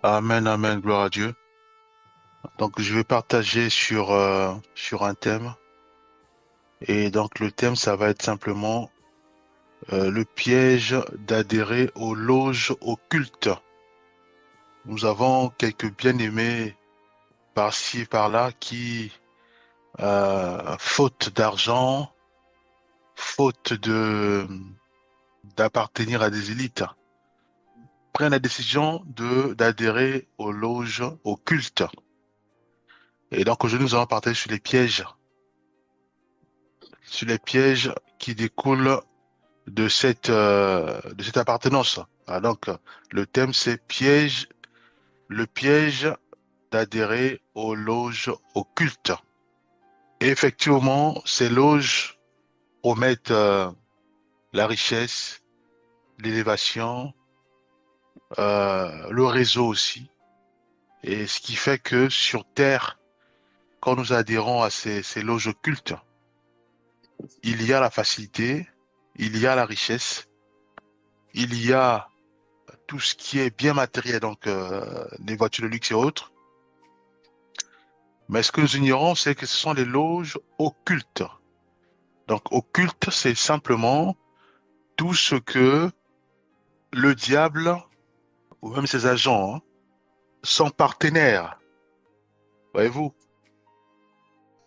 Amen, amen, gloire à Dieu. Donc, je vais partager sur un thème. Et donc, le thème, ça va être simplement le piège d'adhérer aux loges occultes. Nous avons quelques bien-aimés par-ci et par-là qui, faute d'argent, faute d'appartenir à des élites, prennent la décision d'adhérer aux loges occultes. Et donc, aujourd'hui, nous allons partager sur les pièges qui découlent de cette appartenance. Le thème, c'est le piège d'adhérer aux loges occultes. Et effectivement, ces loges promettent la richesse, l'élévation, le réseau aussi. Et ce qui fait que sur Terre, quand nous adhérons à ces loges occultes, il y a la facilité, il y a la richesse, il y a tout ce qui est bien matériel, donc les voitures de luxe et autres. Mais ce que nous ignorons, c'est que ce sont les loges occultes. Donc occulte, c'est simplement tout ce que le diable, ou même ses agents, sont partenaires. Voyez-vous,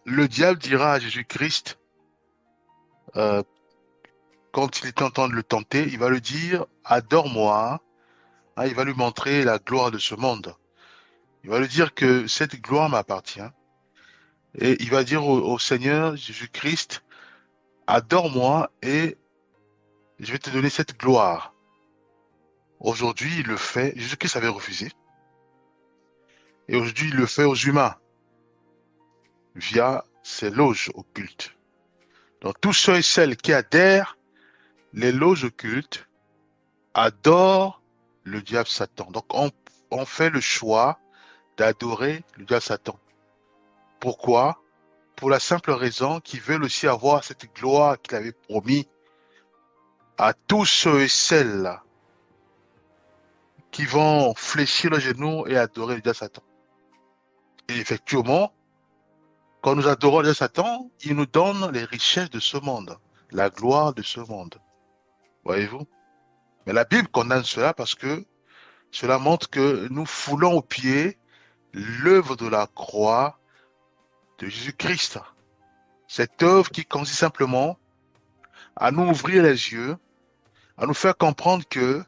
le diable dira à Jésus-Christ, euh, quand il est en train de le tenter, il va lui dire, adore-moi. Hein, il va lui montrer la gloire de ce monde. Il va lui dire que cette gloire m'appartient. Et il va dire au Seigneur Jésus-Christ, adore-moi et je vais te donner cette gloire. Aujourd'hui, il le fait. Jésus-Christ avait refusé. Et aujourd'hui, il le fait aux humains via ces loges occultes. Donc, tous ceux et celles qui adhèrent les loges occultes adorent le diable Satan. Donc, on fait le choix d'adorer le diable Satan. Pourquoi? Pour la simple raison qu'ils veulent aussi avoir cette gloire qu'il avait promis à tous ceux et celles qui vont fléchir le genou et adorer le diable Satan. Et effectivement, quand nous adorons le diable Satan, il nous donne les richesses de ce monde, la gloire de ce monde. Voyez-vous? Mais la Bible condamne cela parce que cela montre que nous foulons aux pieds l'œuvre de la croix de Jésus-Christ. Cette œuvre qui consiste simplement à nous ouvrir les yeux, à nous faire comprendre que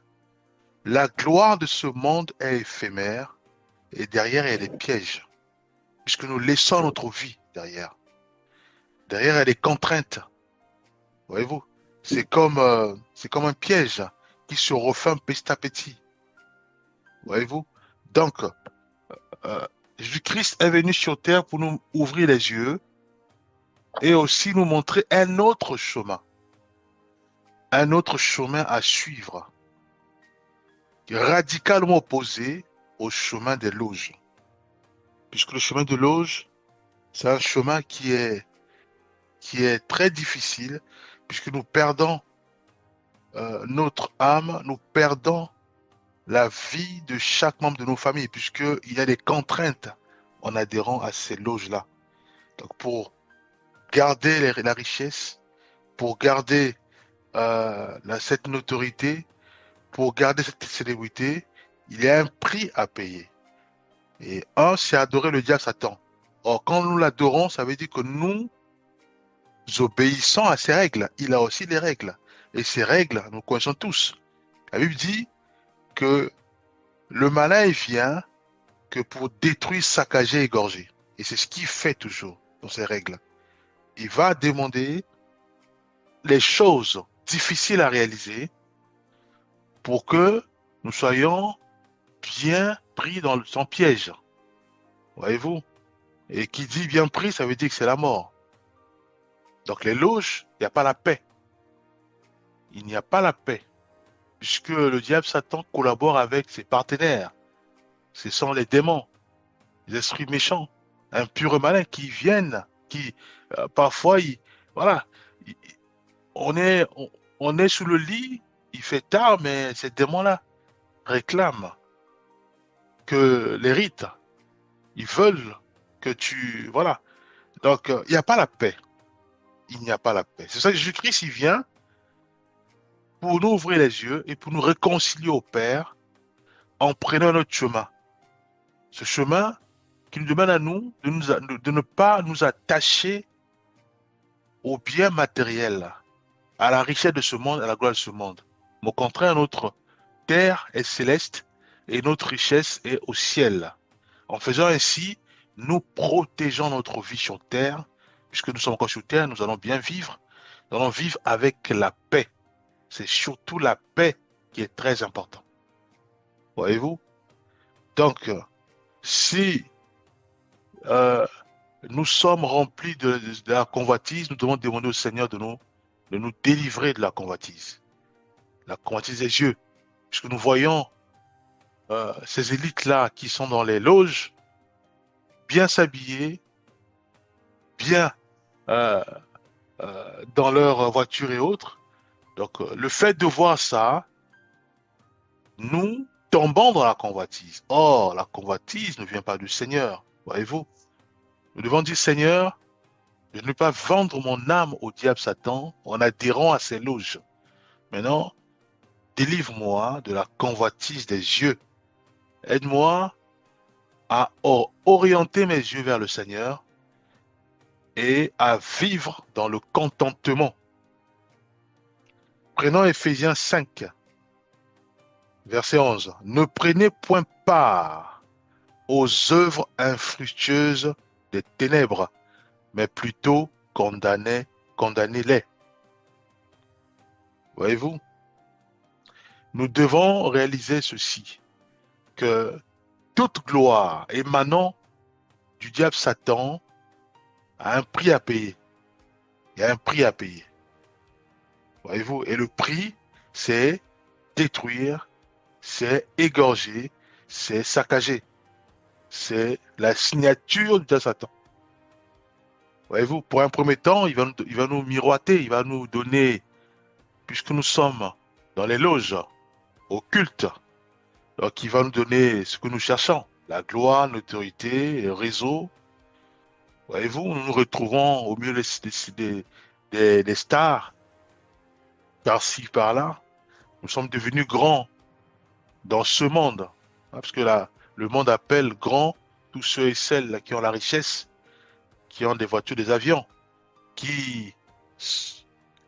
la gloire de ce monde est éphémère et derrière, il y a des pièges, puisque nous laissons notre vie derrière. Derrière, il y a des contraintes, voyez-vous. C'est comme un piège qui se referme petit à petit, voyez-vous. Donc, euh, Jésus-Christ est venu sur terre pour nous ouvrir les yeux et aussi nous montrer un autre chemin à suivre, radicalement opposé au chemin des loges. Puisque le chemin de loge, c'est un chemin qui est très difficile, puisque nous perdons notre âme, nous perdons la vie de chaque membre de nos familles, puisqu'il y a des contraintes en adhérant à ces loges-là. Donc pour garder la richesse, pour garder cette notoriété, pour garder cette célébrité, il y a un prix à payer. Et un, c'est adorer le diable Satan. Or, quand nous l'adorons, ça veut dire que nous obéissons à ses règles. Il a aussi des règles. Et ces règles, nous connaissons tous. La Bible dit que le malin il vient que pour détruire, saccager, égorger. Et c'est ce qu'il fait toujours dans ses règles. Il va demander les choses difficiles à réaliser pour que nous soyons bien pris dans son piège. Voyez-vous? Et qui dit bien pris, ça veut dire que c'est la mort. Donc les loges, il n'y a pas la paix. Il n'y a pas la paix. Puisque le diable Satan collabore avec ses partenaires. Ce sont les démons, les esprits méchants, impurs et malins qui viennent, qui parfois, voilà, il- on est, on est sous le lit, il fait tard, mais ces démons-là réclament. que les rites. Ils veulent que tu... Voilà. Donc, il n'y a pas la paix. Il n'y a pas la paix. C'est ça que Jésus-Christ, il vient pour nous ouvrir les yeux et pour nous réconcilier au Père en prenant notre chemin. Ce chemin qui nous demande à nous de ne pas nous attacher aux biens matériels, à la richesse de ce monde, à la gloire de ce monde. Mais au contraire, notre terre est céleste et notre richesse est au ciel. En faisant ainsi, nous protégeons notre vie sur terre, puisque nous sommes encore sur terre, nous allons bien vivre. Nous allons vivre avec la paix. C'est surtout la paix qui est très importante. Voyez-vous? Donc, si euh, nous sommes remplis de la convoitise, nous devons demander au Seigneur de nous délivrer de la convoitise des yeux, puisque nous voyons ces élites-là qui sont dans les loges, bien s'habiller, bien euh, dans leur voiture et autres. Donc, le fait de voir ça, nous tombons dans la convoitise. Or, la convoitise ne vient pas du Seigneur, voyez-vous. Nous devons dire, Seigneur, je ne vais pas vendre mon âme au diable Satan en adhérant à ses loges. Maintenant, délivre-moi de la convoitise des yeux. Aide-moi à orienter mes yeux vers le Seigneur et à vivre dans le contentement. Prenons Éphésiens 5, verset 11. Ne prenez point part aux œuvres infructueuses des ténèbres, mais plutôt condamnez-les. Voyez-vous, nous devons réaliser ceci, que toute gloire émanant du diable Satan a un prix à payer. Il y a un prix à payer. Voyez-vous, et le prix, c'est détruire, c'est égorger, c'est saccager. C'est la signature du diable Satan. Voyez-vous, pour un premier temps, il va nous miroiter, il va nous donner, puisque nous sommes dans les loges, au culte, donc il va nous donner ce que nous cherchons, la gloire, l'autorité, le réseau. Voyez-vous, nous nous retrouvons au milieu des stars, par-ci, par-là. Nous sommes devenus grands dans ce monde, hein, parce que le monde appelle grands tous ceux et celles qui ont la richesse, qui ont des voitures, des avions, qui,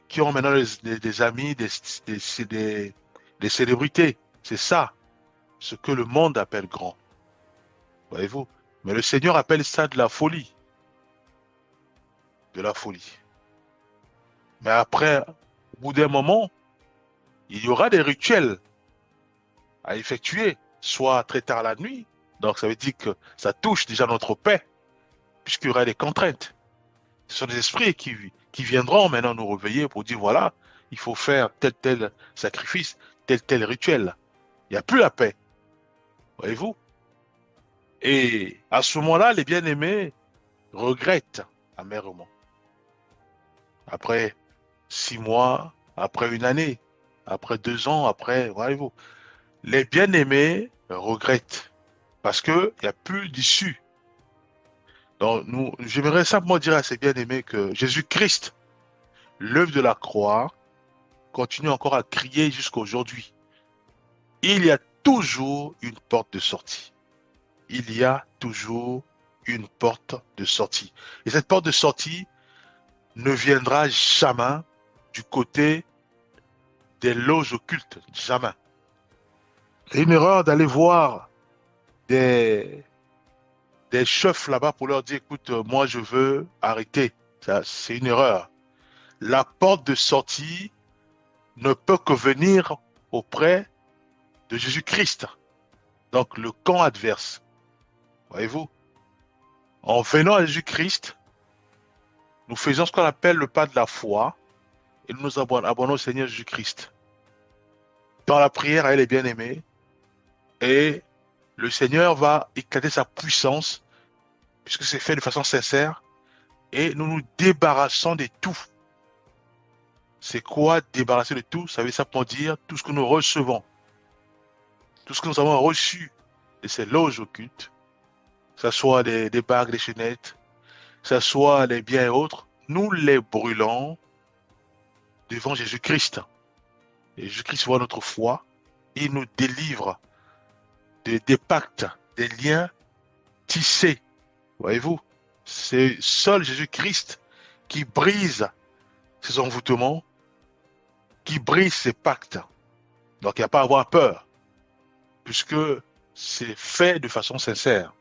qui ont maintenant des amis, des célébrités. C'est ça, ce que le monde appelle grand. Voyez-vous? Mais le Seigneur appelle ça de la folie. De la folie. Mais après, au bout d'un moment, il y aura des rituels à effectuer, soit très tard la nuit. Donc ça veut dire que ça touche déjà notre paix, puisqu'il y aura des contraintes. Ce sont des esprits qui viendront maintenant nous réveiller pour dire, voilà, il faut faire tel sacrifice, tel rituel. Il n'y a plus la paix. Voyez-vous? Et à ce moment-là, les bien-aimés regrettent amèrement. Après 6 mois, après une année, après 2 ans, après, voyez-vous, les bien-aimés regrettent parce qu'il n'y a plus d'issue. Donc, j'aimerais simplement dire à ces bien-aimés que Jésus-Christ, l'œuvre de la croix, continue encore à crier jusqu'à aujourd'hui. Il y a toujours une porte de sortie. Il y a toujours une porte de sortie. Et cette porte de sortie ne viendra jamais du côté des loges occultes. Jamais. C'est une erreur d'aller voir des, des chefs là-bas pour leur dire, écoute, moi je veux arrêter. Ça, c'est une erreur. La porte de sortie ne peut que venir auprès de Jésus-Christ. Donc le camp adverse. Voyez-vous? En venant à Jésus-Christ, nous faisons ce qu'on appelle le pas de la foi et nous nous abonnons au Seigneur Jésus-Christ. Dans la prière, elle est bien-aimée et le Seigneur va éclater sa puissance puisque c'est fait de façon sincère et nous nous débarrassons de tout. C'est quoi débarrasser de tout? Ça veut simplement dire tout ce que nous recevons, tout ce que nous avons reçu de ces loges occultes, que ce soit des bagues, des chaînettes, que ce soit les biens et autres, nous les brûlons devant Jésus-Christ. Et Jésus-Christ voit notre foi, il nous délivre des pactes, des liens tissés. Voyez-vous, c'est seul Jésus-Christ qui brise ces envoûtements, qui brise ces pactes. Donc il n'y a pas à avoir peur, puisque c'est fait de façon sincère.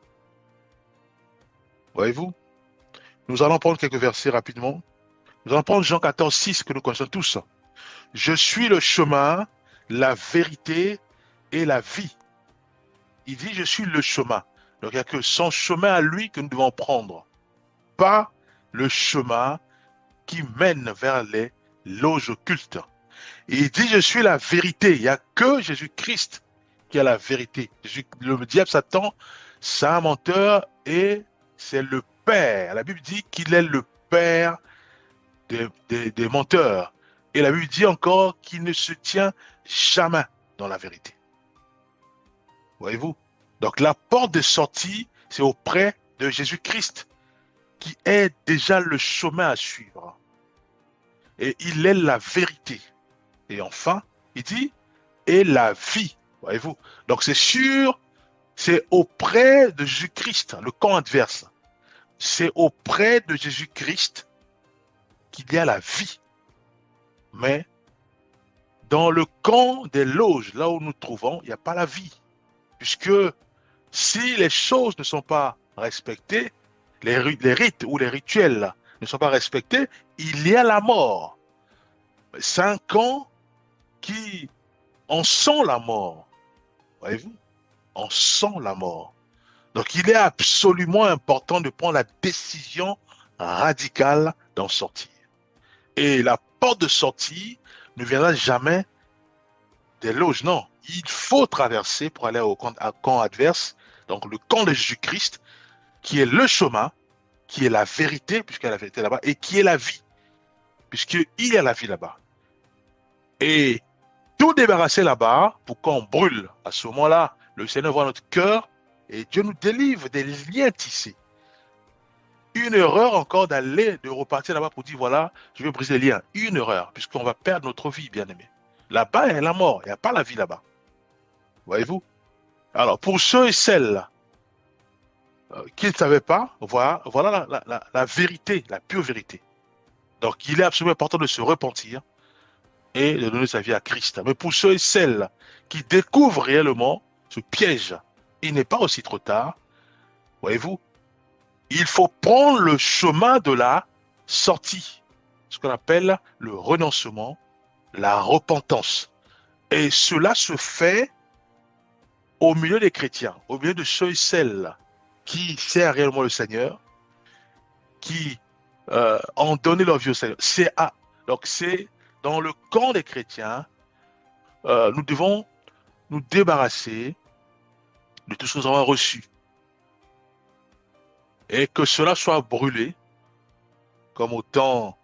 Voyez-vous, nous allons prendre quelques versets rapidement. Nous allons prendre Jean 14, 6 que nous connaissons tous. Je suis le chemin, la vérité et la vie. Il dit je suis le chemin. Donc il n'y a que son chemin à lui que nous devons prendre. Pas le chemin qui mène vers les loges occultes. Et il dit je suis la vérité. Il n'y a que Jésus-Christ qui a la vérité. Le diable Satan, c'est un menteur et c'est le père. La Bible dit qu'il est le père des menteurs. Et la Bible dit encore qu'il ne se tient jamais dans la vérité. Voyez-vous? Donc la porte de sortie, c'est auprès de Jésus-Christ, qui est déjà le chemin à suivre. Et il est la vérité. Et enfin, il dit, et la vie. Voyez-vous? Donc c'est sûr, c'est auprès de Jésus-Christ, le camp adverse. C'est auprès de Jésus-Christ qu'il y a la vie. Mais dans le camp des loges, là où nous nous trouvons, il n'y a pas la vie. Puisque si les choses ne sont pas respectées, les rites ou les rituels ne sont pas respectés, il y a la mort. C'est un camp qui en sent la mort. Voyez-vous? On sent la mort. Donc il est absolument important de prendre la décision radicale d'en sortir. Et la porte de sortie ne viendra jamais des loges, non. Il faut traverser pour aller au camp adverse, donc le camp de Jésus-Christ, qui est le chemin, qui est la vérité, puisqu'il y a la vérité là-bas, et qui est la vie, puisqu'il y a la vie là-bas. Et tout débarrasser là-bas, pour qu'on brûle, à ce moment-là, le Seigneur voit notre cœur, et Dieu nous délivre des liens tissés. Une erreur encore de repartir là-bas pour dire, voilà, je vais briser les liens. Une erreur, puisqu'on va perdre notre vie, bien-aimé. Là-bas, il y a la mort, il n'y a pas la vie là-bas. Voyez-vous? Alors, pour ceux et celles qui ne savaient pas, voilà la vérité, la pure vérité. Donc, il est absolument important de se repentir et de donner sa vie à Christ. Mais pour ceux et celles qui découvrent réellement ce piège, il n'est pas aussi trop tard. Voyez-vous? Il faut prendre le chemin de la sortie, ce qu'on appelle le renoncement, la repentance. Et cela se fait au milieu des chrétiens, au milieu de ceux et celles qui servent réellement le Seigneur, qui ont donné leur vie au Seigneur. Donc c'est dans le camp des chrétiens, nous devons nous débarrasser de tout ce que nous avons reçu. Et que cela soit brûlé, comme au temps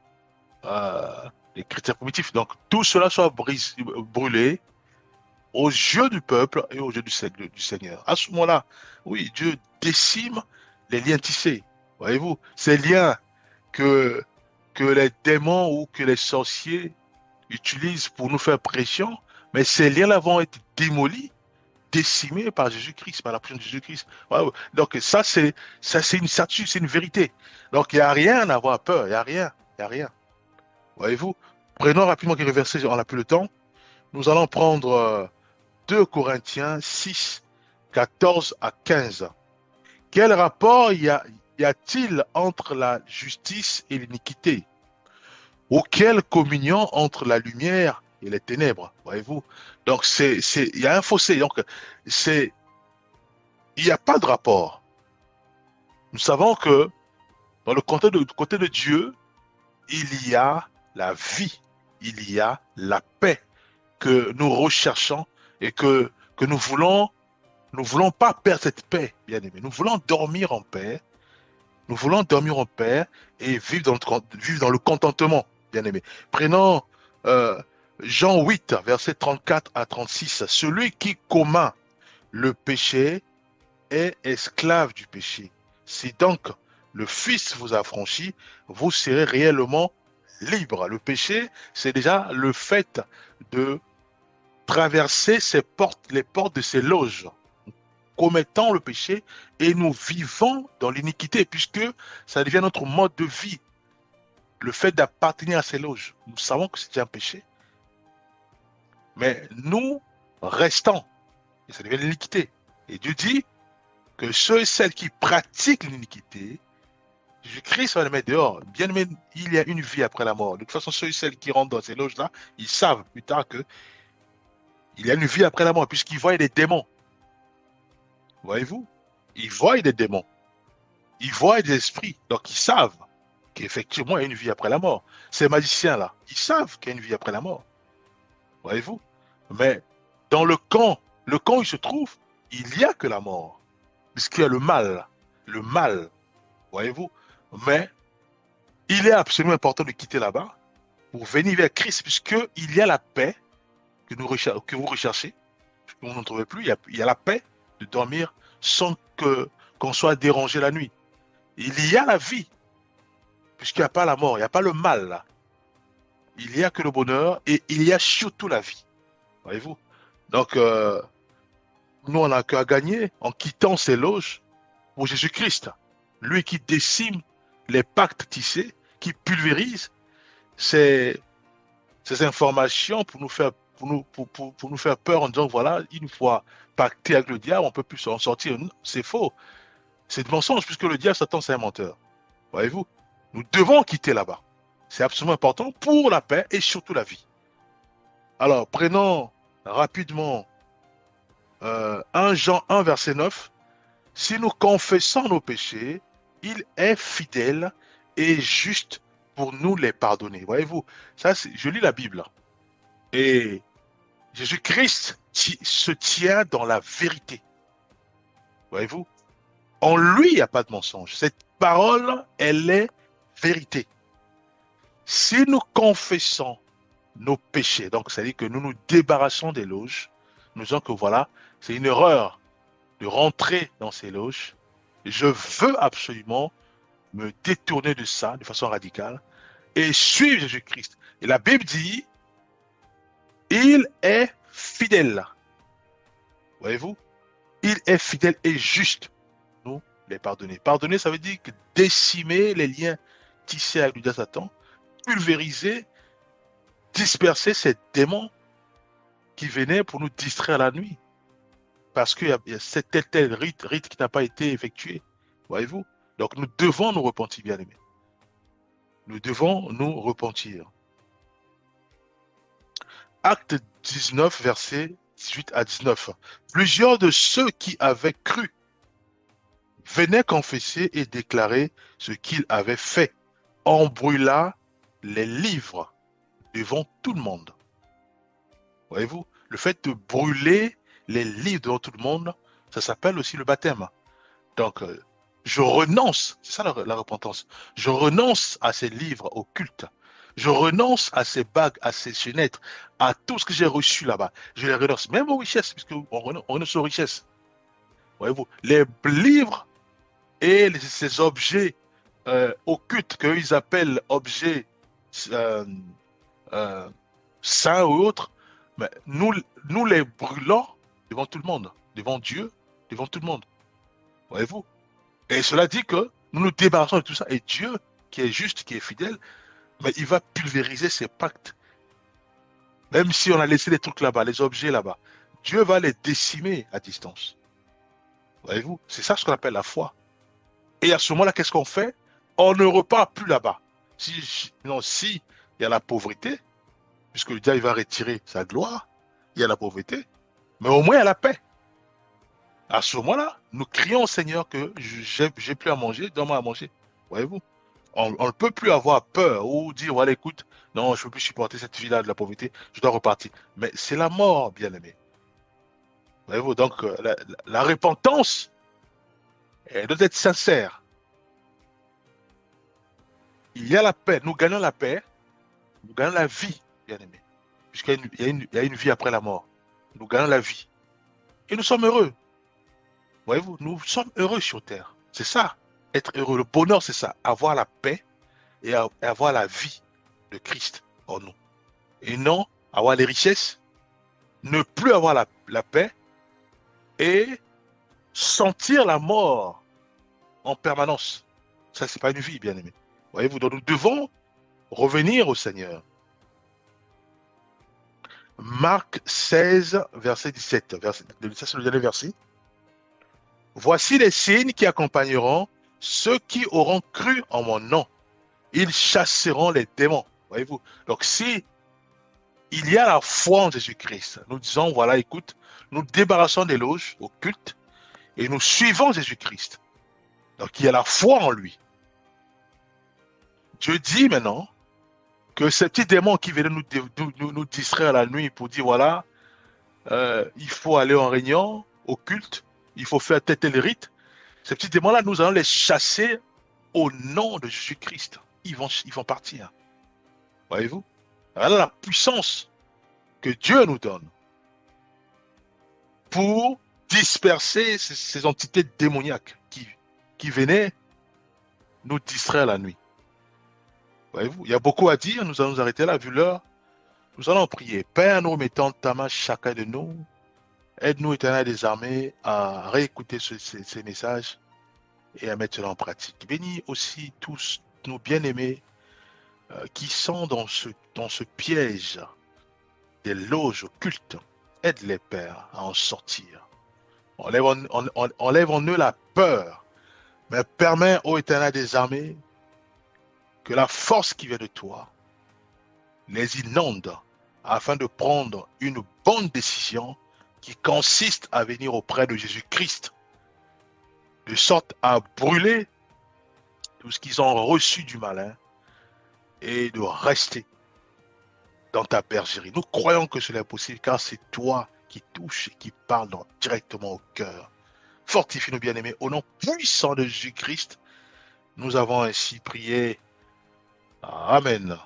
des chrétiens primitifs. Donc tout cela soit brûlé aux yeux du peuple et aux yeux du Seigneur. À ce moment-là, oui, Dieu décime les liens tissés. Voyez-vous, ces liens que les démons ou que les sorciers utilisent pour nous faire pression, mais ces liens-là vont être démolis, décimés par Jésus-Christ, par la personne de Jésus-Christ. Donc ça c'est une certitude, c'est une vérité. Donc il n'y a rien à avoir peur, il n'y a rien, il n'y a rien. Voyez-vous, prenons rapidement quelques versets, on n'a plus le temps. Nous allons prendre 2 Corinthiens 6, 14 à 15. Quel rapport y a-t-il entre la justice et l'iniquité? Ou quelle communion entre la lumière et les ténèbres? Voyez-vous? Donc, il y a un fossé. Donc, il n'y a pas de rapport. Nous savons que dans le côté de Dieu, il y a la vie, il y a la paix que nous recherchons et que nous voulons pas perdre cette paix, bien aimé. Nous voulons dormir en paix. Nous voulons dormir en paix et vivre dans le contentement, bien aimé. Prenons Jean 8, versets 34 à 36. Celui qui commet le péché est esclave du péché. Si donc le Fils vous a franchi, vous serez réellement libre. Le péché, c'est déjà le fait de traverser les portes de ces loges, commettant le péché, et nous vivons dans l'iniquité, puisque ça devient notre mode de vie. Le fait d'appartenir à ces loges, nous savons que c'est un péché, mais nous restons, et ça devient l'iniquité. Et Dieu dit que ceux et celles qui pratiquent l'iniquité, Jésus-Christ va les mettre dehors. Bien aimé, il y a une vie après la mort. De toute façon, ceux et celles qui rentrent dans ces loges-là, ils savent plus tard qu'il y a une vie après la mort, puisqu'ils voient des démons. Voyez-vous? Ils voient des démons. Ils voient des esprits. Donc, ils savent qu'effectivement, il y a une vie après la mort. Ces magiciens-là, ils savent qu'il y a une vie après la mort. Voyez-vous? Mais dans le camp où ils se trouvent, il n'y a que la mort. Puisqu'il y a le mal. Le mal. Voyez-vous? Mais il est absolument important de quitter là-bas pour venir vers Christ, puisqu'il y a la paix que vous recherchez, que vous n'en trouvez plus. Il y a la paix de dormir sans qu'on soit dérangé la nuit. Il y a la vie, puisqu'il n'y a pas la mort, il n'y a pas le mal là. Il n'y a que le bonheur et il y a surtout la vie. Voyez-vous? Donc, nous, on n'a qu'à gagner en quittant ces loges pour Jésus-Christ. Lui qui décime les pactes tissés, qui pulvérise ces informations pour nous faire, pour nous faire peur en disant, voilà, une fois pacté avec le diable, on ne peut plus s'en sortir. C'est faux. C'est du mensonge, puisque le diable, Satan, c'est un menteur. Voyez-vous? Nous devons quitter là-bas. C'est absolument important pour la paix et surtout la vie. Alors, prenons rapidement 1 Jean 1, verset 9. Si nous confessons nos péchés, il est fidèle et juste pour nous les pardonner. Voyez-vous, ça, je lis la Bible. Et Jésus-Christ se tient dans la vérité. Voyez-vous, en lui, il n'y a pas de mensonge. Cette parole, elle est vérité. Si nous confessons nos péchés, donc c'est-à-dire que nous nous débarrassons des loges, nous disons que voilà, c'est une erreur de rentrer dans ces loges. Je veux absolument me détourner de ça de façon radicale et suivre Jésus-Christ. Et la Bible dit, il est fidèle. Voyez-vous? Il est fidèle et juste. Nous les pardonner. Pardonner, ça veut dire que décimer les liens tissés avec le diable Satan, pulvériser, disperser ces démons qui venaient pour nous distraire la nuit. Parce qu'il y a tel rite qui n'a pas été effectué. Voyez-vous? Donc nous devons nous repentir, bien aimés. Nous devons nous repentir. Acte 19, versets 18 à 19. Plusieurs de ceux qui avaient cru venaient confesser et déclarer ce qu'ils avaient fait. On brûla les livres devant tout le monde. Voyez-vous? Le fait de brûler les livres devant tout le monde, ça s'appelle aussi le baptême. Donc, je renonce, c'est ça la repentance, je renonce à ces livres occultes, je renonce à ces bagues, à ces chaînettes, à tout ce que j'ai reçu là-bas. Je les renonce, même aux richesses, puisqu'on renonce aux richesses. Voyez-vous, les livres et ces objets occultes qu'ils appellent objets saints ou autres, mais nous les brûlons devant tout le monde, devant Dieu, devant tout le monde. Voyez-vous? Et cela dit que nous nous débarrassons de tout ça. Et Dieu, qui est juste, qui est fidèle, mais il va pulvériser ses pactes. Même si on a laissé les trucs là-bas, les objets là-bas, Dieu va les décimer à distance. Voyez-vous? C'est ça ce qu'on appelle la foi. Et à ce moment-là, qu'est-ce qu'on fait? On ne repart plus là-bas. Si il y a la pauvreté, puisque le diable va retirer sa gloire, il y a la pauvreté, mais au moins il y a la paix. À ce moment-là, nous crions au Seigneur que j'ai plus à manger, donne-moi à manger. Voyez-vous? On ne peut plus avoir peur ou dire, voilà, écoute, non, je ne peux plus supporter cette vie-là de la pauvreté, je dois repartir. Mais c'est la mort, bien-aimé. Voyez-vous? Donc, la repentance, elle doit être sincère. Il y a la paix, nous gagnons la paix, nous gagnons la vie, bien-aimé. Puisqu'il y a une vie après la mort. Nous gagnons la vie. Et nous sommes heureux. Voyez-vous, nous sommes heureux sur terre. C'est ça, être heureux. Le bonheur, c'est ça, avoir la paix et avoir la vie de Christ en nous. Et non avoir les richesses, ne plus avoir la paix et sentir la mort en permanence. Ça, c'est pas une vie, bien aimé. Voyez-vous, donc nous devons revenir au Seigneur. Marc 16, verset 17. Ça, c'est le dernier verset. Voici les signes qui accompagneront ceux qui auront cru en mon nom. Ils chasseront les démons. Voyez-vous. Donc, si il y a la foi en Jésus-Christ, nous disons, voilà, écoute, nous débarrassons des loges au culte et nous suivons Jésus-Christ. Donc, il y a la foi en lui. Dieu dit maintenant que ces petits démons qui venaient nous distraire la nuit pour dire, voilà, il faut aller en réunion, au culte, il faut faire tel rite. Ces petits démons-là, nous allons les chasser au nom de Jésus-Christ. Ils vont partir. Voyez-vous? Voilà la puissance que Dieu nous donne pour disperser ces entités démoniaques qui venaient nous distraire la nuit. Voyez-vous? Il y a beaucoup à dire, nous allons nous arrêter là, vu l'heure. Nous allons prier. Père, nous mettons ta main chacun de nous. Aide-nous, Éternel des armées, à réécouter ces messages et à mettre cela en pratique. Bénis aussi tous nos bien-aimés qui sont dans ce piège des loges occultes. Aide-les, Père, à en sortir. Enlève en eux la peur, mais permets, ô Éternel des armées, que la force qui vient de toi les inonde afin de prendre une bonne décision qui consiste à venir auprès de Jésus-Christ, de sorte à brûler tout ce qu'ils ont reçu du malin et de rester dans ta bergerie. Nous croyons que cela est possible car c'est toi qui touches et qui parles directement au cœur. Fortifie-nous, bien-aimés, au nom puissant de Jésus-Christ. Nous avons ainsi prié. Amen.